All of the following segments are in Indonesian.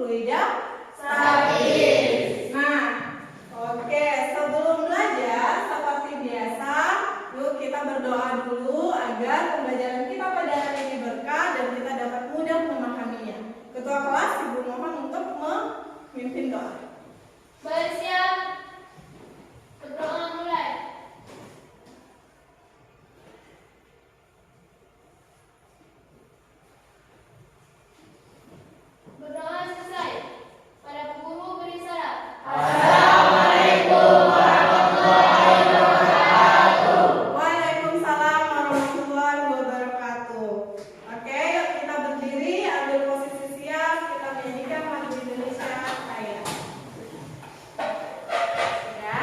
fluida statis. Nah, oke, sebelum belajar seperti biasa, yuk kita berdoa dulu agar pembelajaran kita pada hari ini berkah dan kita dapat mudah memahaminya. Ketua kelas, Ibu mohon untuk memimpin doa. Bersiap, berdoa mulai. Berdoa selesai. Para peguru beri syarat. Assalamualaikum warahmatullahi wabarakatuh. Waalaikumsalam warahmatullahi wabarakatuh. Oke, yuk kita berdiri, ambil posisi siap, kita menyanyikan lagu Indonesia Raya. Ya.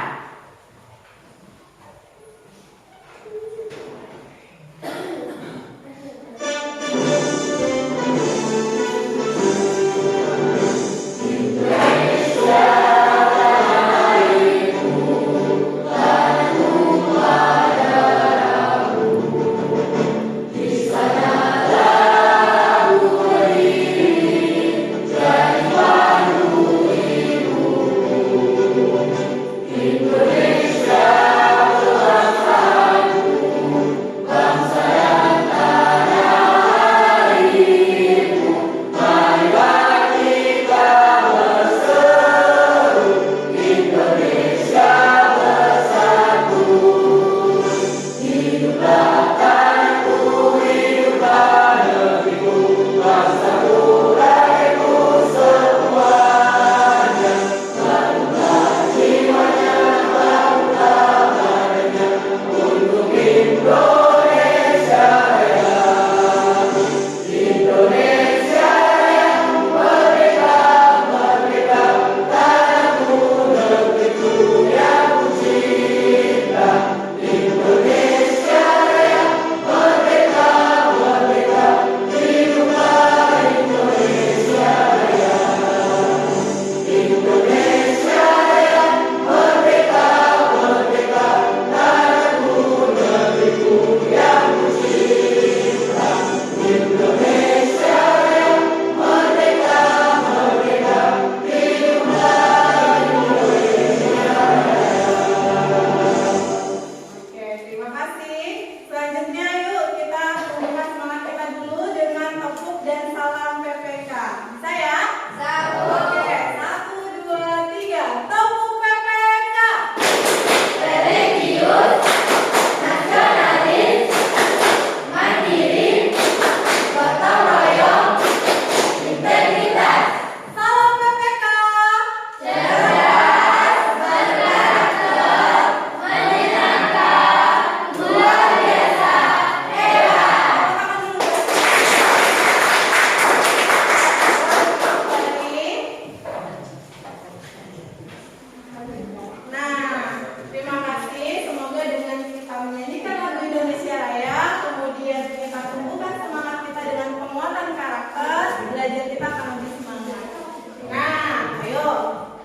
Oke, terima kasih. Selanjutnya yuk kita tumbuhkan semangat kita dulu dengan tepuk dan salam PPK. Bisa ya? Oke, 1, 2, 3. Tepuk PPK. Religius, nasionalis, mandiri, gotong royong, integritas, Salam PPK. cerdas, berkarakter, menyenangkan, luar biasa, hebat. Nah, terima kasih. Semoga dengan kita menyanyikan lagu Indonesia Raya, kemudian kita tumbuhkan semangat kita dengan penguatan karakter, belajar kita akan lebih semangat. Nah, ayo,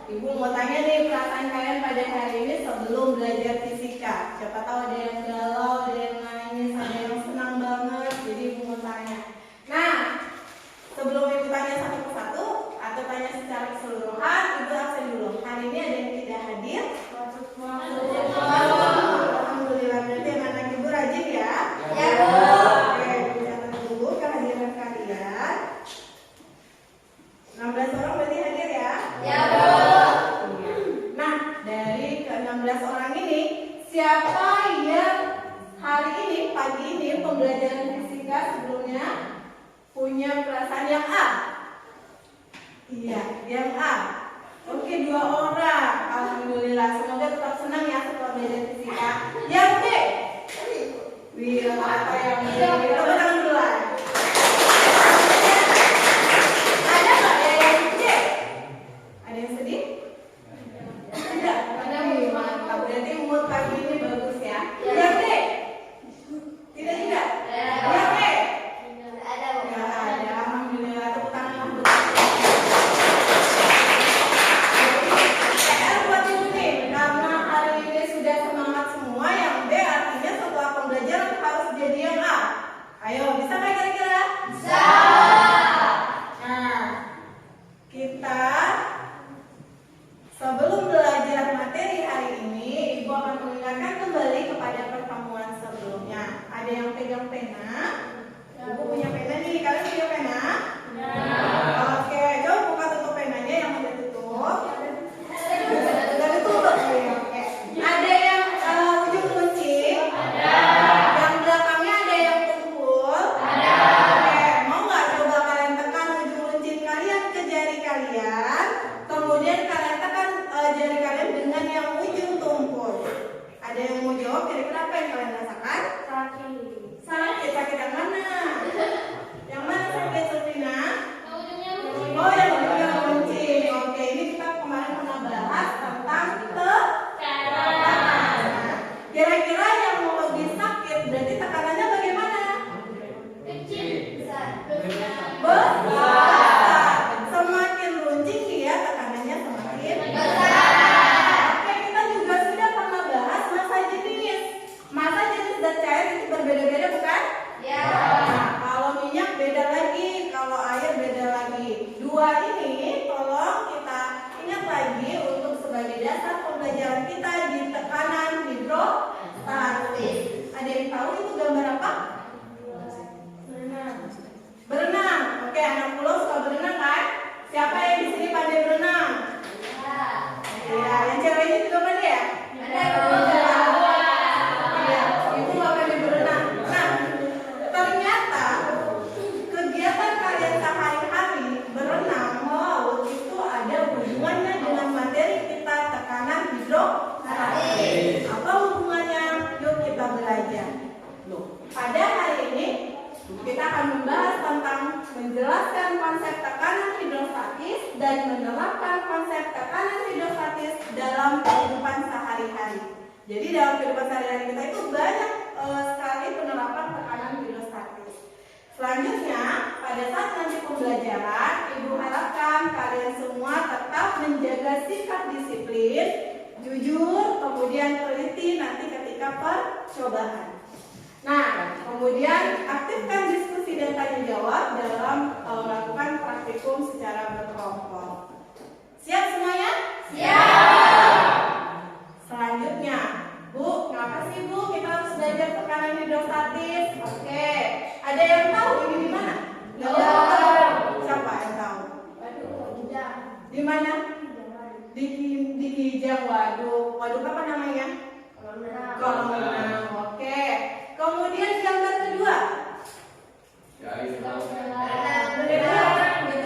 Ibu mau tanya nih perasaan kalian pada hari ini sebelum belajar fisika. Siapa tahu ada yang galau, ada yang nangis, ada yang senang banget. Jadi Ibu mau tanya. Nah, sebelum Ibu tanya satu persatu atau tanya secara keseluruhan, Ibu absen dulu. Hari ini ada yang tidak hadir? Alhamdulillah, berarti anak-anak Ibu rajin ya? Ya, Bu. Oke, Ibu catat dulu kehadiran kalian. 16 orang berarti hadir ya? Ya, Bu. Nah, dari ke-16 orang ini, siapa yang hari ini, pagi ini, pembelajaran fisika sebelumnya punya perasaan yang A? Iya, yang A. Oke, 2 orang. Alhamdulillah, semoga tetap senang ya setelah belajar fisika. Yang B? Wih, apa yang B? Tepuk tangan dulu lah. Ada nggak yang C? Ada yang sedih? Tidak. Wih, mantap. Berarti mood pagi ini bagus ya. Yang D? Tidak juga. Yang E? Ada, Bu. Nggak ada. Alhamdulillah, tepuk tangan untuk PR buat Ibu nih, karena hari ini sudah semangat semua. Yang B artinya setelah pembelajaran harus jadi yang A. Ayo, bisa nggak kira-kira? Bisa. Nah, kita yang pena? Ibu punya pena nih, kalian punya pena? Oke, coba buka tutup penanya yang udah tutup. Udah ditutup nih, oke. Ada yang ujung runcing? Yang belakangnya ada yang tumpul? Oke, mau nggak coba kalian tekan ujung runcing kalian ke jari kalian, kemudian kalian tekan jari kalian dengan yang ujung tumpul. Ada yang mau jawab kira-kira apa yang kalian rasakan? Sakit, sakit yang mana? Yang mana sakit, Sofina? Oh, yang ujungnya runcing. Oke, ini kita kemarin pernah bahas tentang tekanan. Kira-kira yang mau lebih sakit berarti tekanannya bagaimana? Besar. Semakin runcing dia tekanannya semakin besar. Oke, kita juga sudah pernah bahas massa jenis. Massa jenis zat cair itu berbeda-beda bukan? Ya. Nah, kalau minyak beda lagi, kalau air beda lagi. Dua ini tolong kita ingat lagi untuk sebagai dasar pembelajaran kita di tekanan hidrostatis. Ada yang tahu itu gambar apa? Berenang. Oke, anak pulau suka berenang kan? Siapa yang di sini pandai berenang? Ya, yang ceweknya juga pandai ya? Iya, ibu nggak pandai berenang. Nah, ternyata kegiatan kalian sehari-hari berenang, melaut itu ada hubungannya dengan materi kita tekanan hidrostatis. Apa hubungannya? Yuk kita belajar. Pada hari ini kita akan membahas tentang menjelaskan konsep tekanan hidrostatis dan menerapkan konsep tekanan hidrostatis dalam kehidupan sehari-hari. Jadi dalam kehidupan sehari-hari kita itu banyak sekali penerapan tekanan hidrostatis. Selanjutnya, pada saat nanti pembelajaran, Ibu harapkan kalian semua tetap menjaga sikap disiplin, jujur, kemudian teliti nanti ketika percobaan. Nah, kemudian aktifkan diskusi dan tanya jawab dalam melakukan praktikum secara berkelompok. Siap semuanya? Siap. Selanjutnya, Bu, kenapa sih Bu kita harus belajar tekanan hidrostatis? Oke, ada yang tahu ini di mana? Nggak tahu. Siapa yang tahu? Di mana? Di Kijang. Waduk apa namanya? Kolam renang. Oke. Kemudian gambar kedua. Itu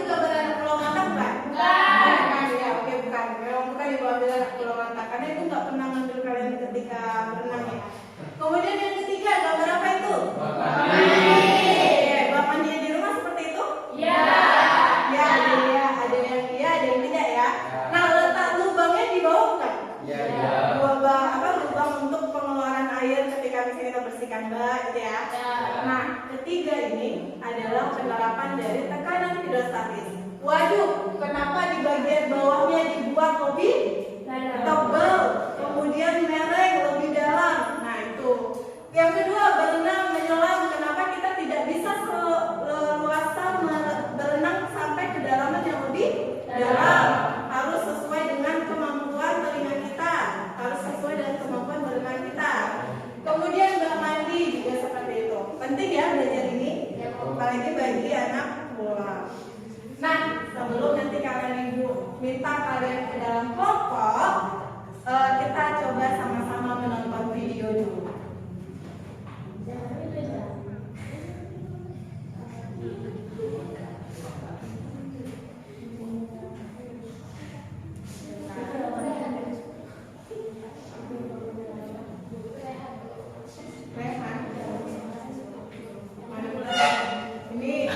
gambar anak pulau Mantak bukan? Bukan ya, oke bukan. Memang bukan ibu ambil anak pulau Mantak karena itu nggak pernah ngambil kalian ketika berenang ya. Kemudian yang ketiga gambar apa itu? Bak mandi di rumah seperti itu? Ya, ada yang iya, ada yang tidak ya. Nah, letak lubangnya di bawah bukan? Lubang untuk pengeluaran air ketika misalnya kita bersihkan bak gitu ya. Nah, ketiga ini adalah penerapan dari tekanan hidrostatis. Waduh, kenapa di bagian bawahnya dibuat lebih tebal, kemudian mereng lebih dalam. Nah, itu. Yang kedua, berenang menyelam. Kenapa kita tidak bisa leluasa berenang sampai kedalaman yang lebih dalam? Harus sesuai dengan kemampuan telinga kita, harus sesuai dengan kemampuan berenang kita. Kemudian bermandi juga seperti itu. Penting ya belajar ini, apalagi bagi anak pulau. Nah, sebelum nanti kalian ibu minta kalian ke dalam kelompok, kita coba sama-sama menonton video dulu. Ini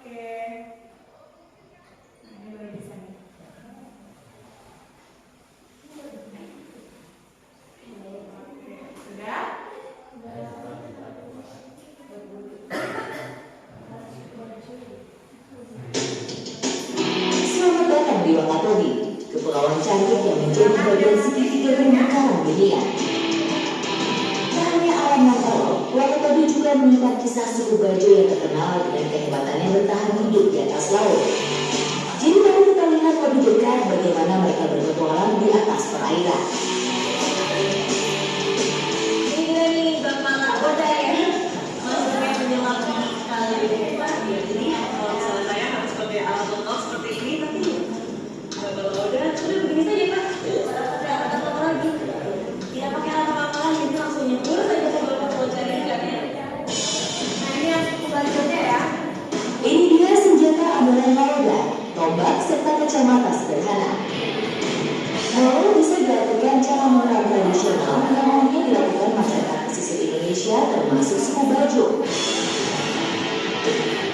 Oke. Nah, ini baru bisa nih. Oke, sudah? Selamat datang di Wakatobi, kepulauan cantik yang menjadi bagian segitiga bumi karang dunia. Tak hanya alam yang elok, Wakatobi juga menyimpan kisah suku Bajo yang terkenal dengan kehebatannya bertahan hidup di atas laut. Jadi mari kita lihat lebih dekat bagaimana mereka berpetualang di atas perairan. Ini nih Bapak Nakoda ya, maksudnya menyelam kali ini Pak. Jadi kalau misalnya saya harus pakai alat lengkap seperti ini, tapi Bapak Nakoda sudah begini saja Pak. Tidak ada apa lagi. Tidak pakai alat apa-apa lagi, jadi langsung nyebur saja ke Bapak Nakoda ikannya. Nah, ini yang suku Bajonya ya. Ini dia senjata andalan Lauda, tombak serta kacamata sederhana. Walau bisa dilakukan cara mengenal tradisional yang umumnya dilakukan masyarakat pesisir Indonesia termasuk suku Bajo.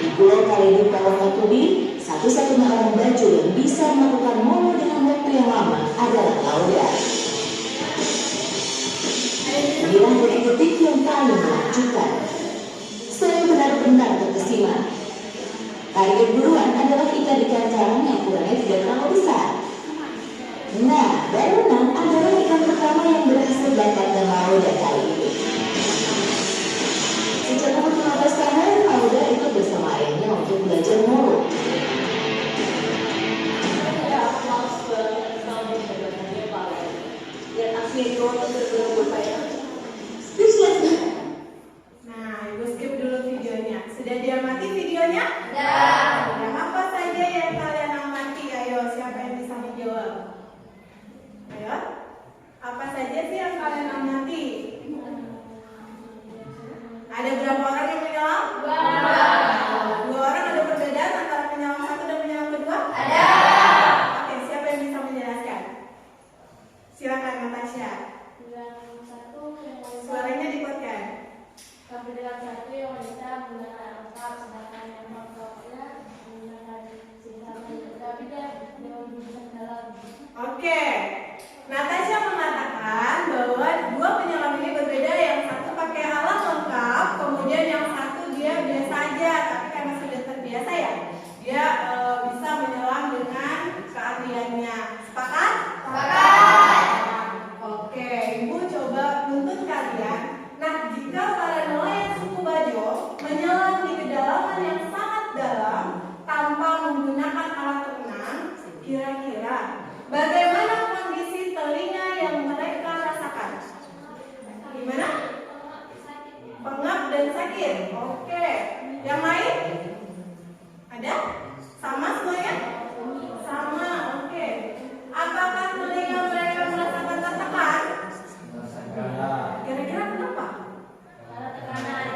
Di Pulau Kaledu Wakatobi, satu-satunya orang Bajo yang bisa melakukan molo dengan waktu yang lama adalah Lauda. Inilah detik-detik yang paling menakjubkan. Saya benar-benar terkesima. Target buruan adalah ikan-ikan karang yang ukurannya tidak terlalu besar. Nah, barunan adalah ikan pertama yang berhasil didapatkan Lauda kali ini. Sejak umur 15 tahun, Lauda ikut bersama ayahnya untuk belajar molo. Ya, aku males banget kalau dijaga-jaganya Pak. Lihat asli itu benar-benar buat saya. Speechless. Nah, ibu skip dulu videonya. Sudah diamati videonya? Sudah. Sudah. Apa saja yang kalian amati? Ayo, siapa yang bisa menjawab? Ayo. Apa saja sih yang kalian amati? Ada berapa orang yang menyelam? Dua orang. Ada perbedaan antara penyelam satu dan penyelam kedua? Ada. Oke, siapa yang bisa menjelaskan? Silakan Natasha. Yang satu yang Suaranya dikuatkan. kebetulan satu yang wanita menggunakan lengkap, sedangkan yang lengkapnya menggunakan sisa tapi dia dengan jurusan dalam. Oke, Natasha mengatakan bahwa dua penyelam ini berbeda. Yang satu pakai alat lengkap, kemudian yang satu dia biasa aja, tapi karena sudah terbiasa ya, dia bisa menyelam dengan keahliannya. Sepakat? Sepakat. Oke, Ibu coba nuntut kalian. Nah, jika para nelayan suku Bajo menyelam di kedalaman yang sangat dalam tanpa menggunakan alat renang, kira-kira bagaimana kondisi telinga yang mereka rasakan? Gimana? Pengap dan sakit. Oke. Yang lain? Ada? Sama semuanya? Sama. Oke. Apakah telinga mereka merasakan tertekan? Kira-kira kenapa? Karena tekanan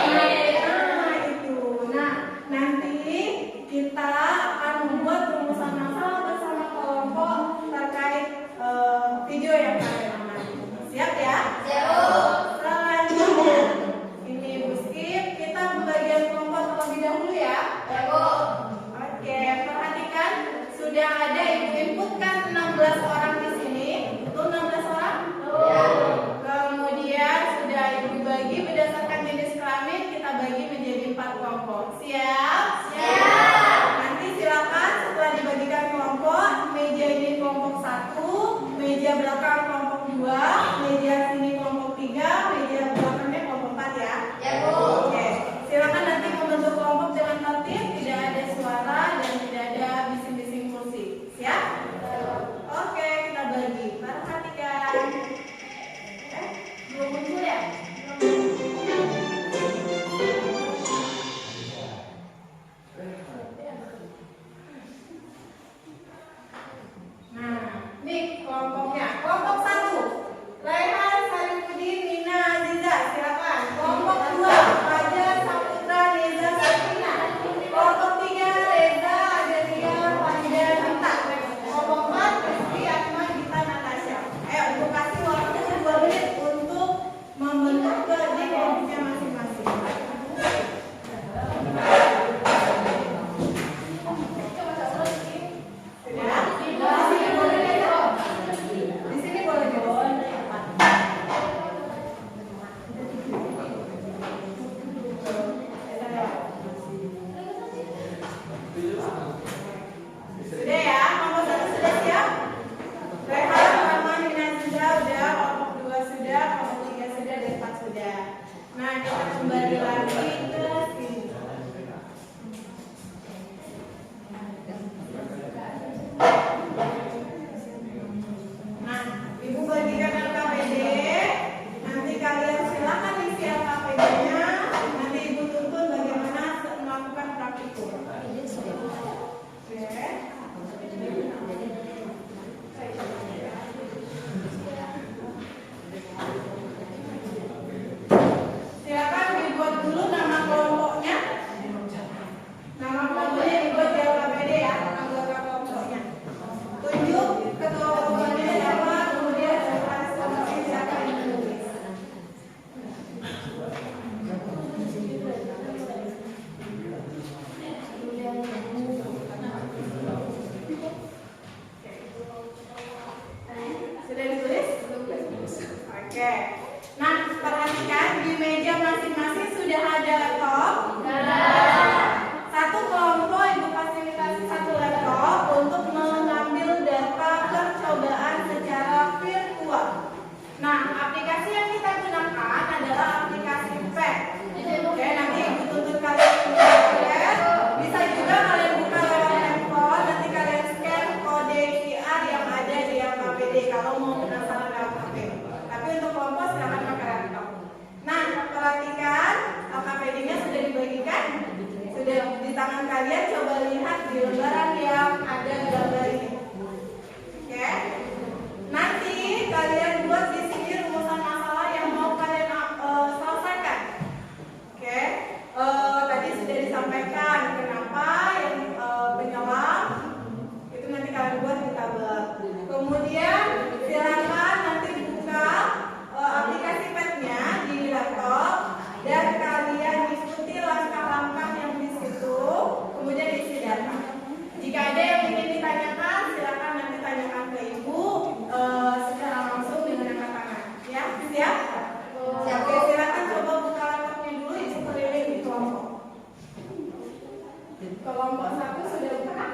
Nah, itu. Nah, nanti kita akan membuat rumusan masalah bersama kelompok terkait video yang kalian amati. Siap ya? Siap. Selanjutnya, ini Bu Skip, kita pembagian kelompok terlebih dahulu ya. Ya, Bu. Oke, perhatikan sudah ada Ibu inputkan 16 orang di sini. Betul 16 orang? Ya. Kemudian sudah Ibu bagi berdasarkan jenis kelamin, kita bagi menjadi 4 kelompok. Siap? Siap. Nanti silakan setelah dibagikan kelompok, meja ini kelompok 1, meja belakang kelompok 2, meja sini kelompok 3, meja belakangnya kelompok 4 ya. Ya, Bu. Oke, silakan nanti membentuk kelompok dengan tertib, tidak ada suara dan tidak ada bising-bising kursi. Siap? Oke, kita bagi. Perhatikan. Belum muncul ya? di tangan kalian coba lihat di lembaran yang ada gambar ini. Oke. Nanti kalian buat di sini rumusan masalah yang mau kalian selesaikan. Oke. Tadi sudah disampaikan kenapa yang penyelam itu nanti kalian buat di tabel. Kemudian silakan nanti buka aplikasi padnya di laptop dan kalian ikuti langkah-langkah yang di situ, kemudian isi data. Jika ada yang ingin ditanyakan, silakan nanti tanyakan ke ibu secara langsung dengan angkat tangan. Ya, siap? Siap. Oke, silakan coba buka laptopnya dulu, ibu keliling di kelompok. Kelompok 1 sudah buka?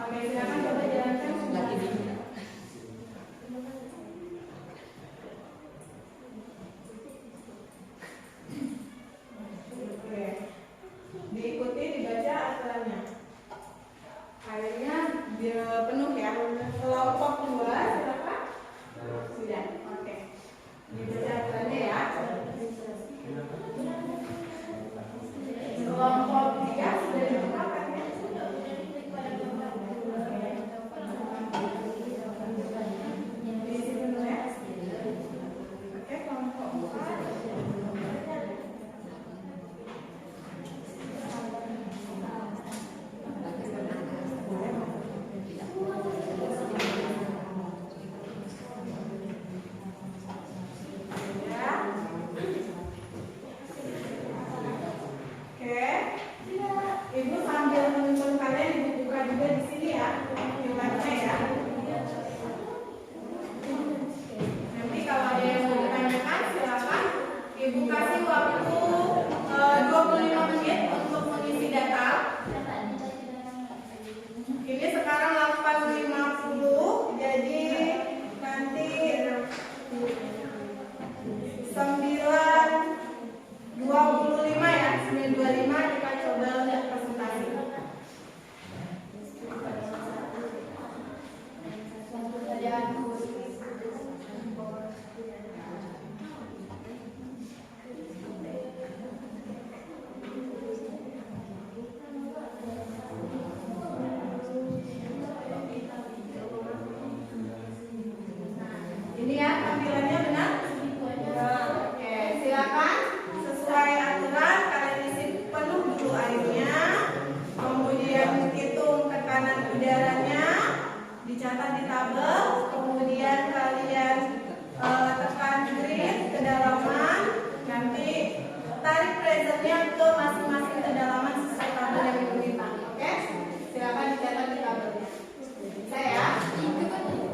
Oke, silakan coba jalankan. Diikuti, dibaca aturannya. Akhirnya dia penuh ya. Kelompok 2 silakan. Sudah. Oke. Dibaca aturannya ya. Kelompok 3 sudah dibuka kan ya? Diisi dulu ya. Oke, kelompok 4. Ibu sambil menuntun kalian, ibu buka juga di sini ya, filmnya ya. Nanti kalau ada yang mau ditanyakan, silakan. Ibu kasih waktu 25 menit untuk mengisi data. Ini sekarang 8.50, jadi nanti 9.25 ya, 9.25 kita coba lihat presentasi. Ini ya tampilannya benar? Oke, silakan sesuai aturan kalian isi penuh dulu airnya, kemudian hitung tekanan udaranya, dicatat di tabel, kemudian kalian tekan grid kedalaman, nanti tarik pressure-nya ke masing-masing kedalaman sesuai tabel yang diminta. Oke, silakan dicatat di tabelnya. Bisa ya?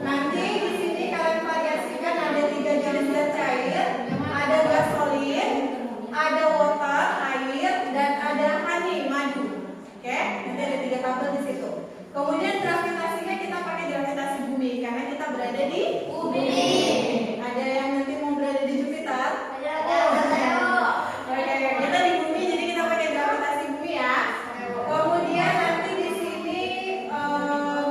Nanti di sini kalian variasikan ada 3 jenis zat cair, ada gas solid, ada water air, dan ada honey madu. Oke, nanti ada 3 tabel di situ. Kemudian gravitasinya kita pakai gravitasi bumi karena kita berada di bumi. Ada yang nanti mau berada di Jupiter? Ada. Oke, kita di bumi jadi kita pakai gravitasi bumi ya. Kemudian nanti di sini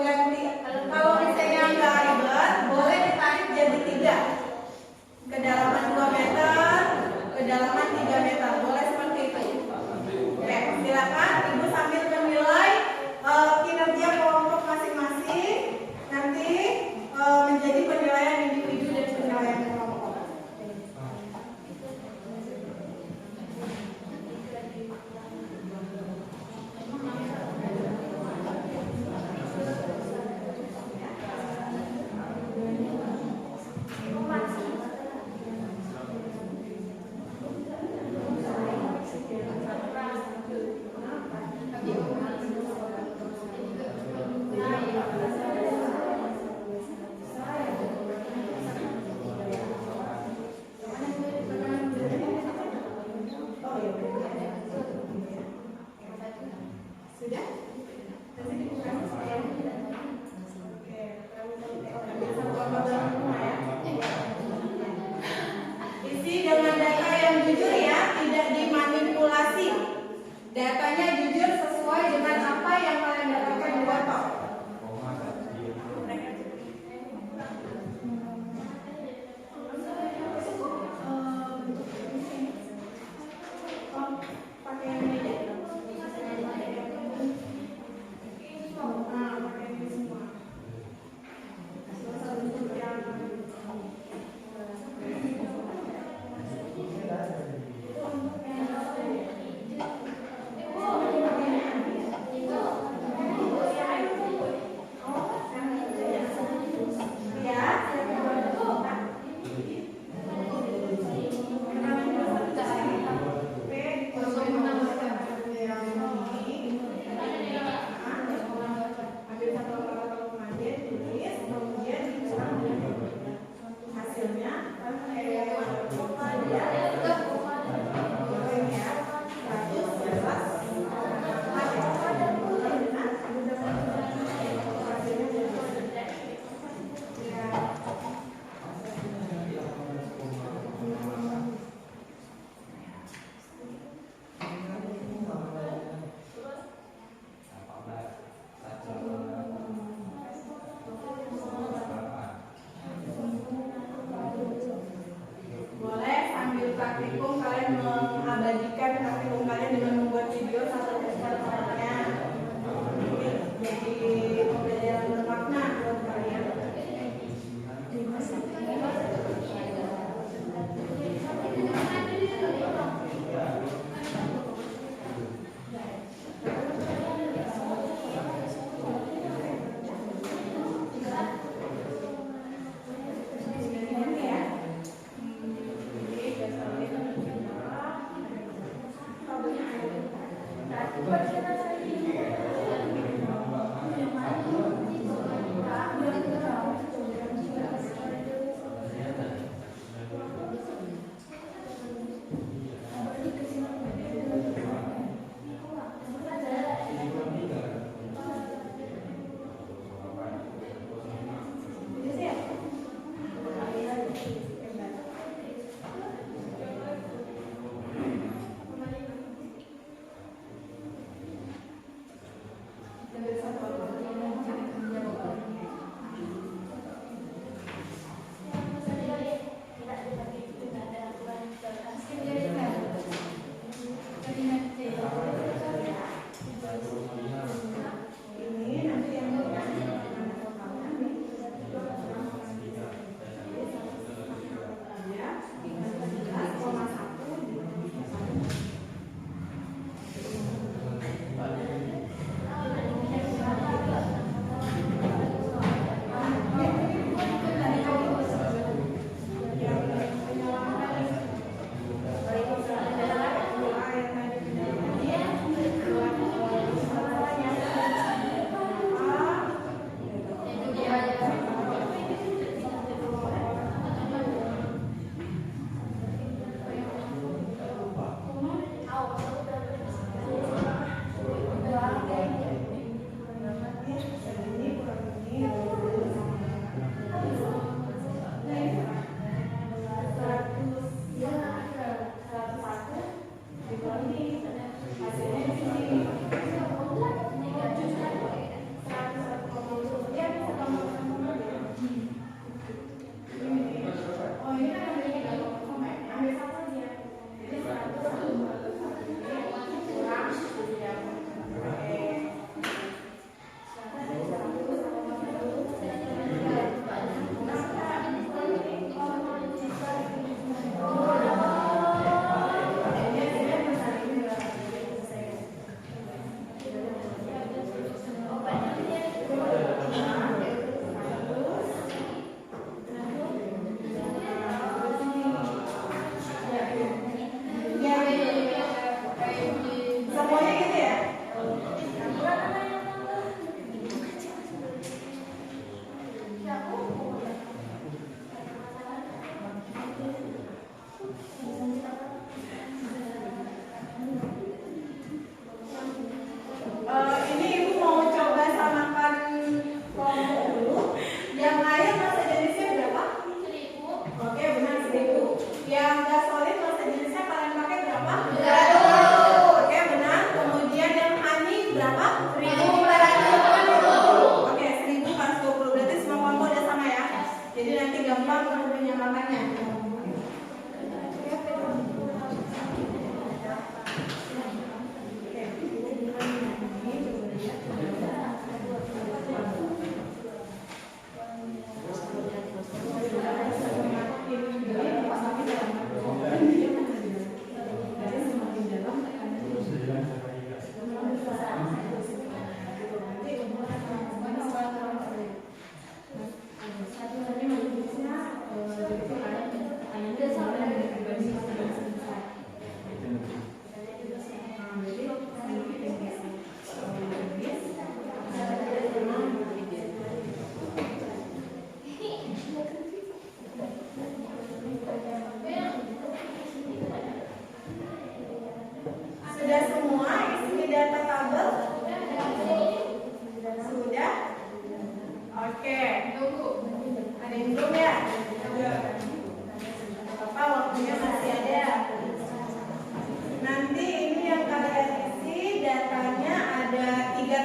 ganti kalau misalnya nggak ribet, boleh ditarik jadi 3. Kedalaman 2 meter, kedalaman 3 meter, boleh seperti itu. Oke, silakan ibu sambil menilai kinerja kelompok masing-masing, nanti menjadi penilaian individu dan penilaian kelompok. Sudah? Nanti dibuka ya. Oke, biasa kelompok dalam rumah ya. Isi dengan data yang jujur ya, tidak dimanipulasi. Datanya jujur sesuai dengan apa yang kalian dapatkan di laptop. Pakai yang ini.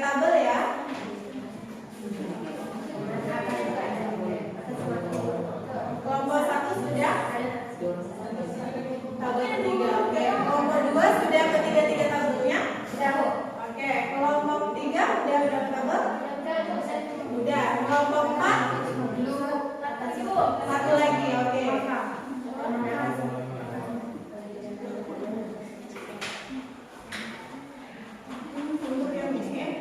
tabel ya. Kelompok 1 sudah tabel ketiga. Oke, kelompok 2 sudah ketiga tabelnya? Sudah. Oke, kelompok 3 udah berapa tabel? Udah. Kelompok 4 satu lagi. Oke. Untuk yang ini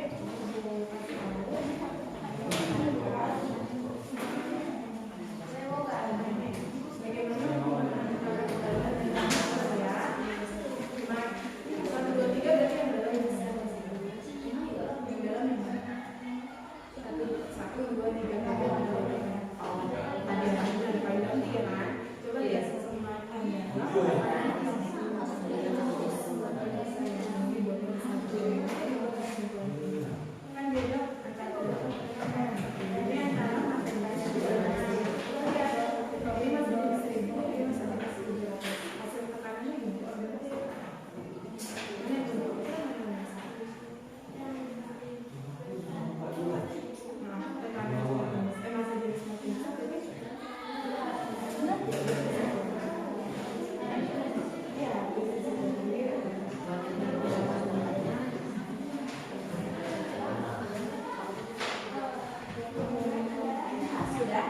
sudah.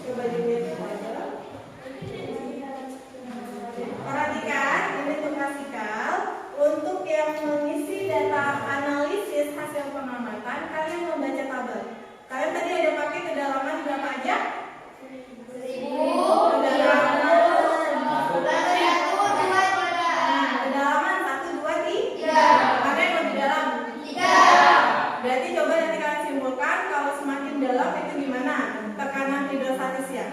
Coba dilihat di tabel. Perhatikan, ini untuk klasikal. Untuk yang mengisi data analisis hasil pengamatan, kalian membaca tabel. Kalian tadi ada pakai kedalaman berapa aja? 1000. Kedalaman 1, 2, 3. Mana yang lebih dalam? 3. Berarti coba nanti kalian simpulkan kalau semakin dalam itu gimana? Tekanan hidrostatis ya.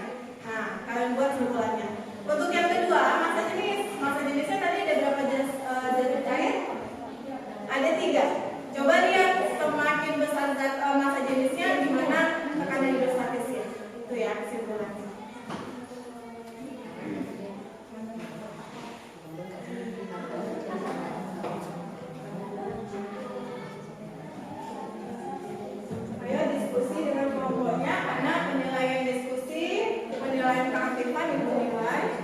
Nah, kalian buat simpulannya. Untuk yang kedua, massa jenis. Massa jenisnya tadi ada berapa jenis cair? Ada 3. Coba lihat semakin besar massa jenisnya gimana tekanan hidrostatisnya. Itu ya simpulannya. Ayo diskusi dengan kelompoknya karena penilaian diskusi, penilaian keaktifan ibu nilai.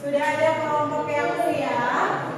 Sudah ada kelompok yang siap?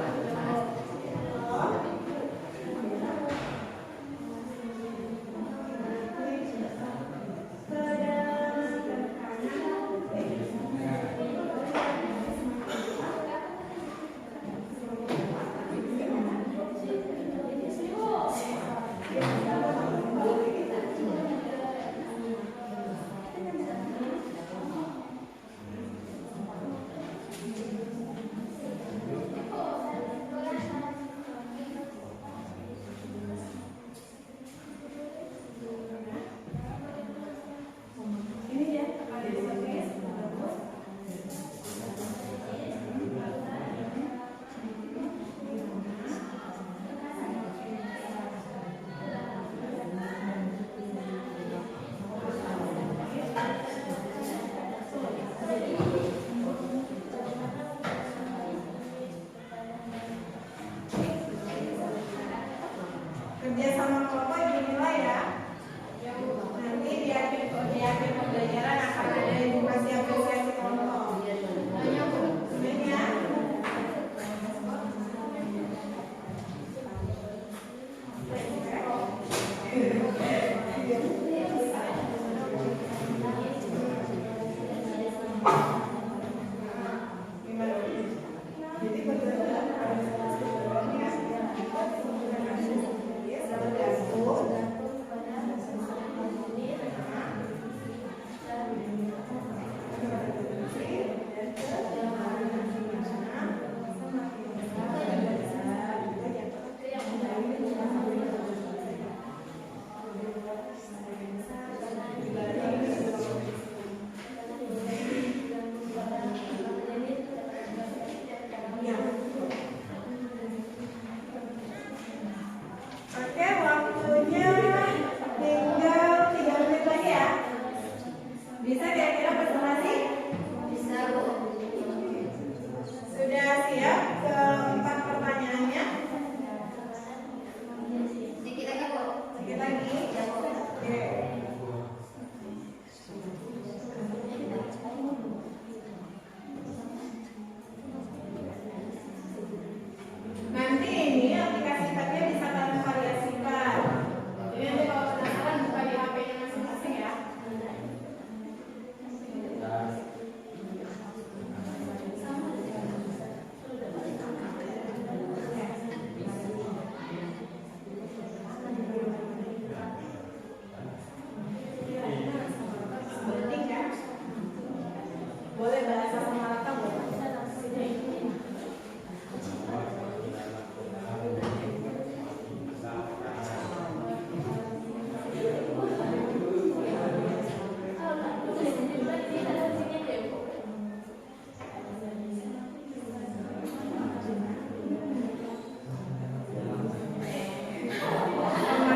Kerja sama kelompok dinilai ya. Nanti di akhir pembelajaran akan ada edukasi apresiasi kelompok. Sebenarnya oke, waktunya tinggal 3 menit lagi ya. Bisa kira-kira presentasi? Bisa, Bu. Sudah siap keempat pertanyaannya? Sedikit lagi, Bu. Sedikit lagi? Oke. Nanti ini aplikasi tabnya bisa kalian variasikan. Jadi nanti kalau penasaran buka di HP-nya masing-masing ya. Penting kan? Boleh bahasa sama Raka, boleh.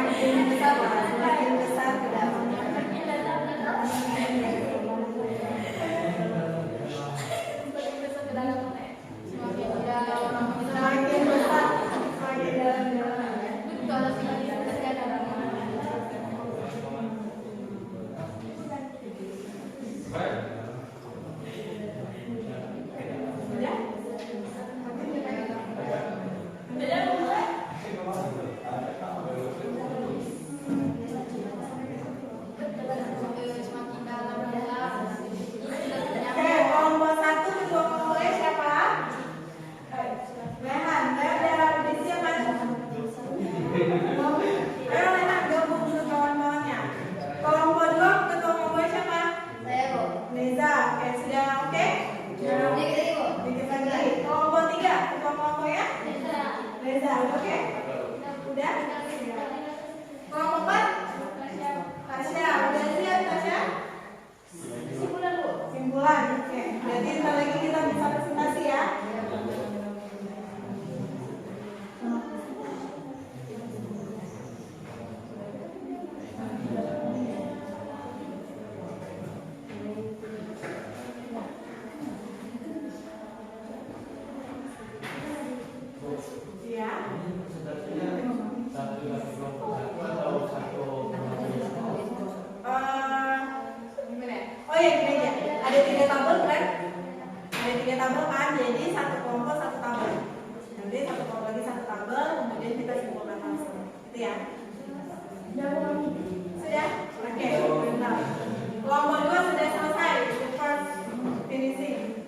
Semakin besar ke dalam. Semakin besar, semakin dalam. Udah? Oke, kelompok 1 ketua kelompoknya siapa? Rehan, udah siap kan? Ayo Rehan gabung ke kawan-kawannya. Kelompok 2 ketua kelompoknya siapa? Saya, Bu. Neza, oke sudah oke? Dikit lagi. Kelompok 3 ketua kelompoknya? Reza, oke? Udah? Kelompok 4? Tasya, udah siap Tasya? Simpulan, oke. Berarti ntar lagi kita bisa presentasi ya. Ya. 3 tabel kan, jadi satu kelompok satu tabel. Nanti satu kelompok lagi satu tabel, kemudian kita simpulkan hasilnya. Itu ya. Sudah? Oke, bentar. Kelompok 2 sudah selesai. The first finishing.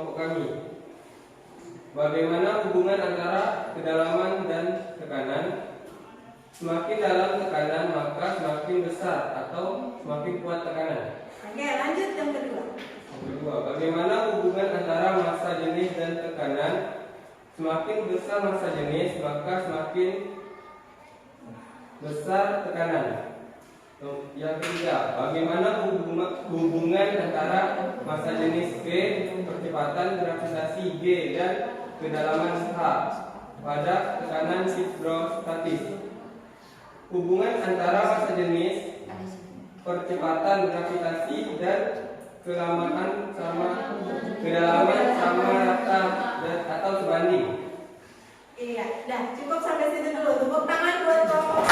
kelompok kami. Bagaimana hubungan antara kedalaman dan tekanan? Semakin dalam tekanan maka semakin besar atau semakin kuat tekanan. Oke, lanjut yang kedua. Yang kedua, bagaimana hubungan antara massa jenis dan tekanan? Semakin besar massa jenis maka semakin besar tekanan. Yang ketiga, bagaimana hubungan antara massa jenis V, percepatan gravitasi G, dan kedalaman H pada tekanan hidrostatis? Hubungan antara massa jenis, percepatan gravitasi, dan kedalaman sama rata dan atau sebanding. Iya, dah cukup sampai situ dulu. Tepuk tangan buat kelompok.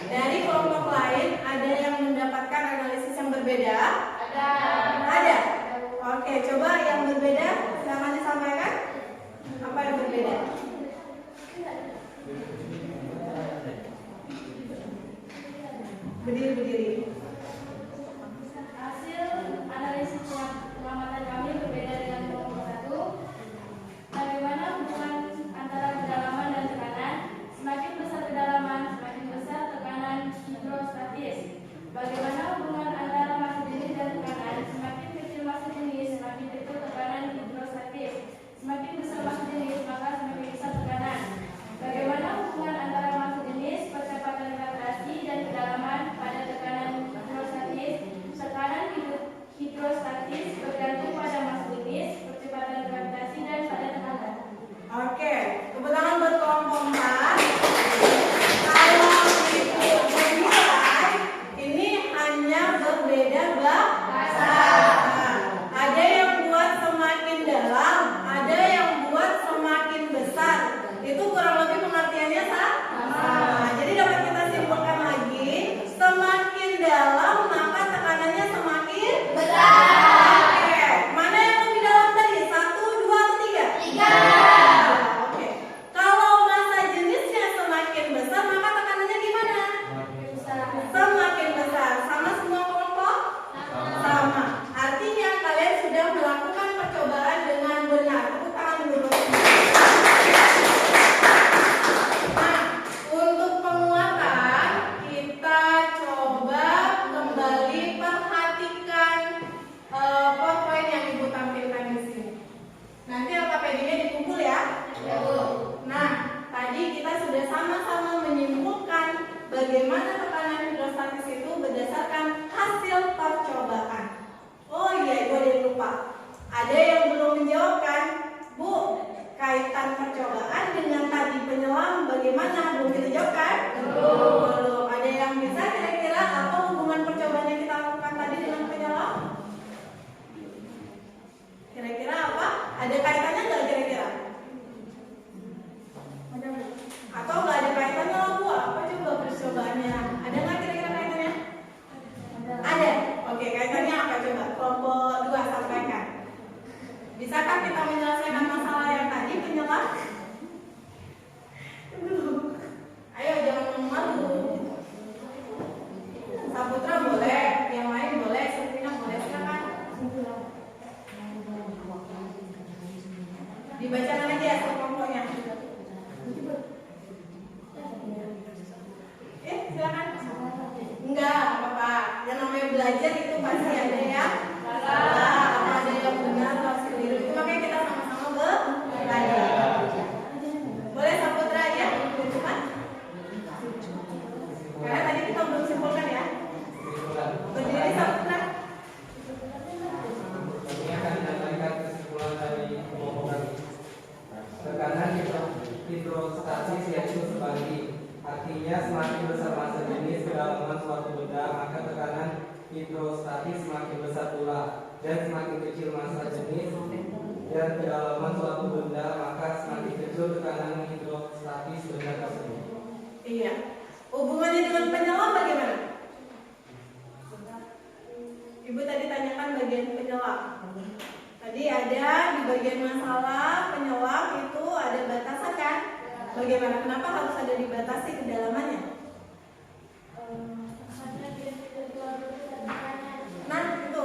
Dari kelompok lain ada yang mendapatkan analisis yang berbeda? Ada. Oke, coba yang berbeda silakan disampaikan. Apa yang berbeda? Berdiri. Hasil analisis pengamatan kami berbeda dengan kelompok 1. Bagaimana hubungan antara kedalaman dan tekanan? Semakin besar kedalaman, semakin besar tekanan hidrostatis. Bagaimana hubungan antara massa jenis dan tekanan? Semakin kecil massa jenis, semakin kecil tekanan hidrostatis. Semakin besar massa jenis, maka semakin besar tekanan. Bagaimana hubungan antara massa jenis, percepatan gravitasi, dan kedalaman pada tekanan hidrostatis? Tekanan hidrostatis bergantung pada massa jenis, percepatan gravitasi, dan pada tekanan. Oke, tepuk tangan buat kelompok 4. Kalau dinilai ini hanya berbeda bahasa. Ada yang buat semakin dalam, ada yang buat semakin besar. Itu kurang lebih pengertiannya sama. Jadi dapat kita simpulkan lagi, semakin dalam maka tekanannya semakin besar. Oke, mana yang lebih dalam tadi? 1, 2, atau 3? 3. Oke. Kalau massa jenisnya semakin besar maka tekanannya gimana? Semakin besar. Sama semua kelompok? Sama. Artinya kalian sudah melakukan percobaan dengan benar. Tepuk tangan dulu. Nah, untuk penguatan kita coba kembali perhatikan poin yang Ibu tampilkan di sini. Nanti LKPD-nya dikumpul ya. Nah, tadi kita sudah sama-sama menyimpulkan bagaimana tekanan hidrostatis itu berdasarkan hasil percobaan. Oh iya, Ibu ada yang lupa. Ada yang belum menjawabkan, Bu. Kaitan percobaan dengan tadi penyelam bagaimana? Belum kita jawabkan? Belum. Ada yang bisa kira-kira apa hubungan percobaan yang kita lakukan tadi dengan penyelam? Kira-kira apa? Ada kaitannya nggak kira-kira? Atau nggak ada kaitannya lah Bu? Apa coba percobaannya? Ada nggak kira-kira kaitannya? Ada. Oke, kaitannya apa coba? Kelompok 2 sampaikan. Bisakah kita menyelesaikan masalah yang tadi penyelam? Ayo jangan malu. Saputra boleh, yang lain boleh, Sabrina boleh, silakan. Dibacakan aja kelompoknya. Silakan. Enggak, apa-apa. Yang namanya belajar itu pasti ada yang salah, ada yang benar, harus keliru. Itu makanya kita sama-sama belajar. Boleh Saputra ya? Bukan? Karena tadi kita belum simpulkan ya. Berdiri Saputra. Kami akan menyampaikan kesimpulan dari kelompok kami. Tekanan hidrostatis yaitu sebanding. Artinya semakin besar massa jenis kedalaman suatu benda maka tekanan hidrostatis semakin besar pula, dan semakin kecil massa jenis dan kedalaman suatu benda maka semakin kecil tekanan hidrostatis benda tersebut. Iya. Hubungannya dengan penyelam bagaimana? Ibu tadi tanyakan bagian penyelam. Tadi ada di bagian masalah penyelam itu ada batasan kan? Bagaimana? Kenapa harus ada dibatasi kedalamannya? Nah, itu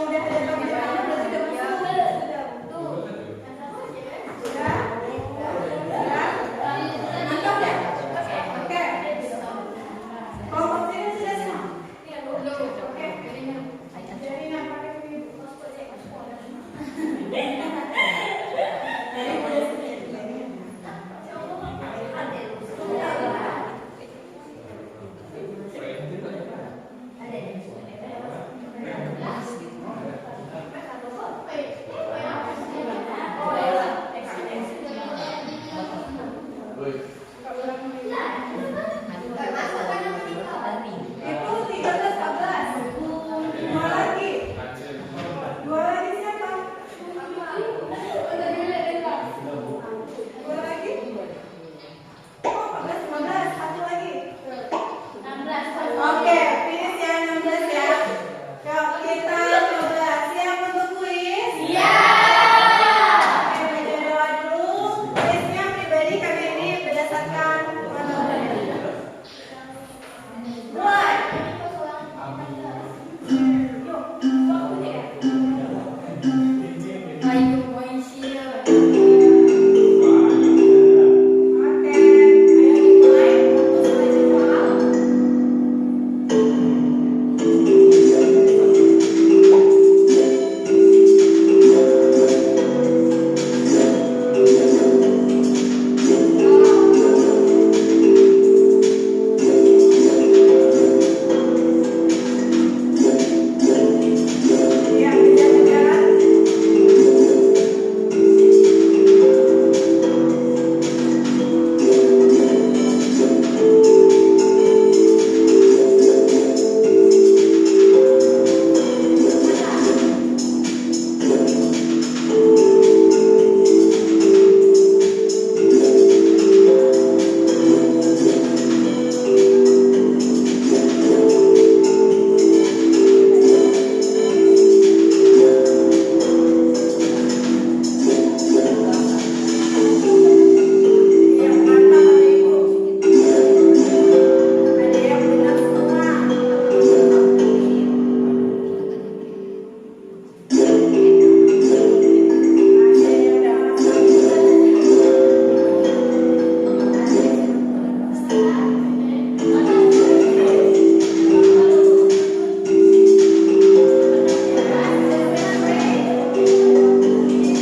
udah ada tanda tangan berarti udah masuk. Sudah? Mantap ya? Oke. Kelompok sini sudah semua? Oke. Jadi nampaknya ini. Jadi udah itu 13, 14. Dua lagi. Dua lagi siapa? Dua lagi? Oh, 14, 15. Satu lagi. Oke, finish ya 16 ya. Yuk, kita coba siap untuk kuis? Iya. Oke, baca doa dulu. Kuisnya pribadi kali ini berdasarkan mulai. Oke, ayo dimulai. Terus baca soal. Iya, kejar-kejaran. Iya, mantap ada ibu. Ada yang benar semua. Ada yang udah masuk.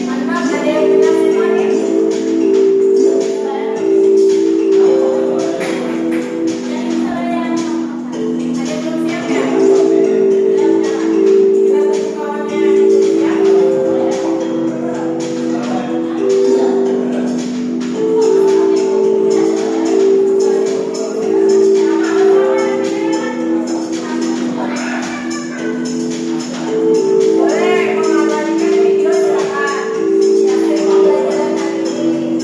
Mantap, ada yang benar semua nih. Ada yang belum siap ya? Kita tunggu kawannya yang belum siap. Boleh mengabadikan video silakan. Siapa yang mau belajar hari ini?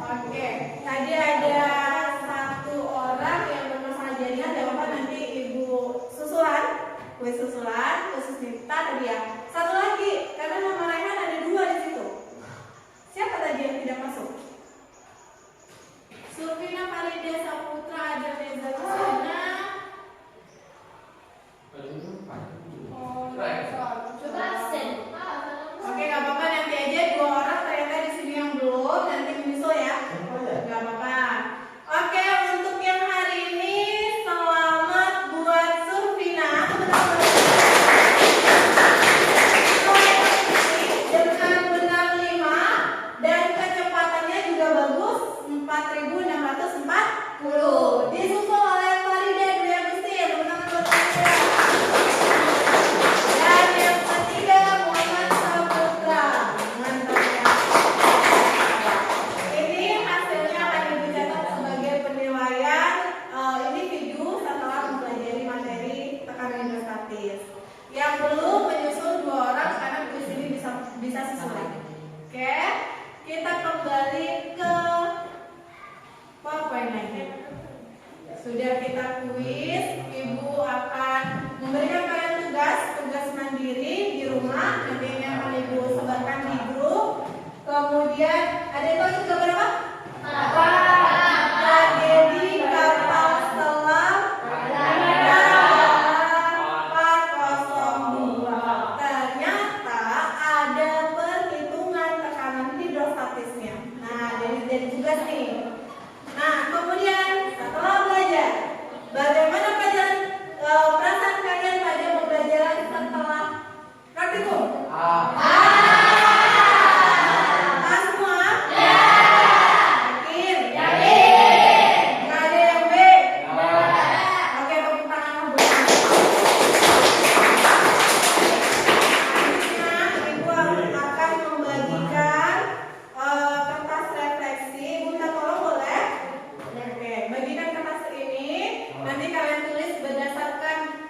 Oke, tadi ada satu orang yang bermasalah jaringan, gak apa-apa nanti ibu susulan, kuis susulan, khusus Nita tadi ya. Satu lagi, karena nama Raihan ada 2 di situ. Siapa tadi yang tidak masuk? Survina Farida Saputra ada Reza Kusana. Oke, gak apa-apa nanti aja 2 orang ternyata di sini yang belum, nanti menyusul ya. Gak apa-apa. Oke, untuk yang hari ini selamat buat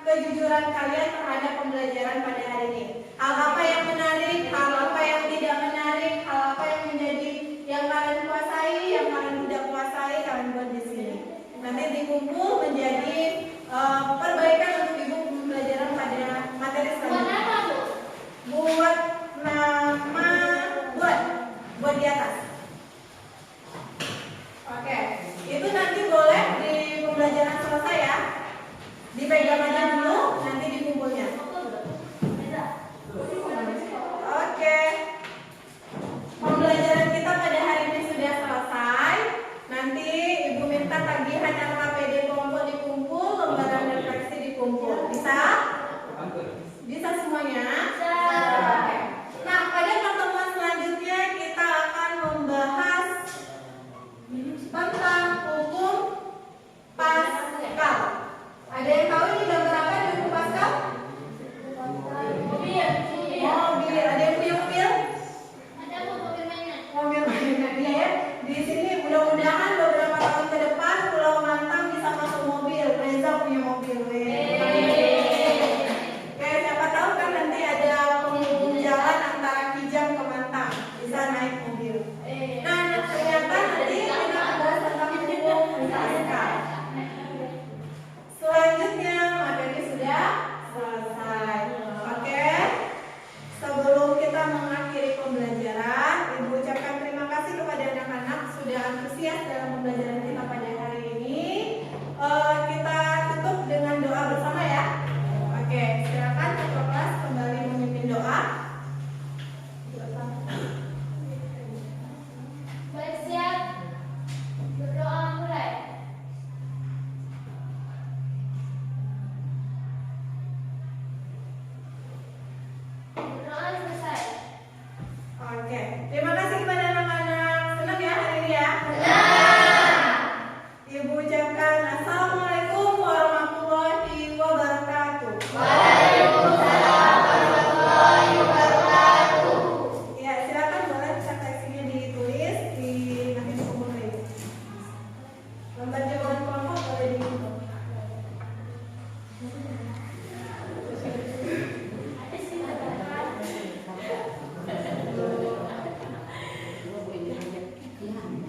kejujuran kalian terhadap pembelajaran pada hari ini. Hal apa yang menarik, hal apa yang tidak menarik, hal apa yang menjadi yang kalian kuasai, yang kalian tidak kuasai, kalian buat di sini. Nanti dikumpul menjadi perbaikan untuk ibu pembelajaran pada materi selanjutnya. Buat nama, buat di atas. Oke, itu nanti boleh di pembelajaran selesai ya. Dipegang aja dulu, nanti dikumpulnya. Oke. Pembelajaran kita pada hari ini sudah selesai. Nanti ibu minta tagihan LKPD kelompok dikumpul, lembaran refleksi dikumpul. Bisa? Bisa semuanya?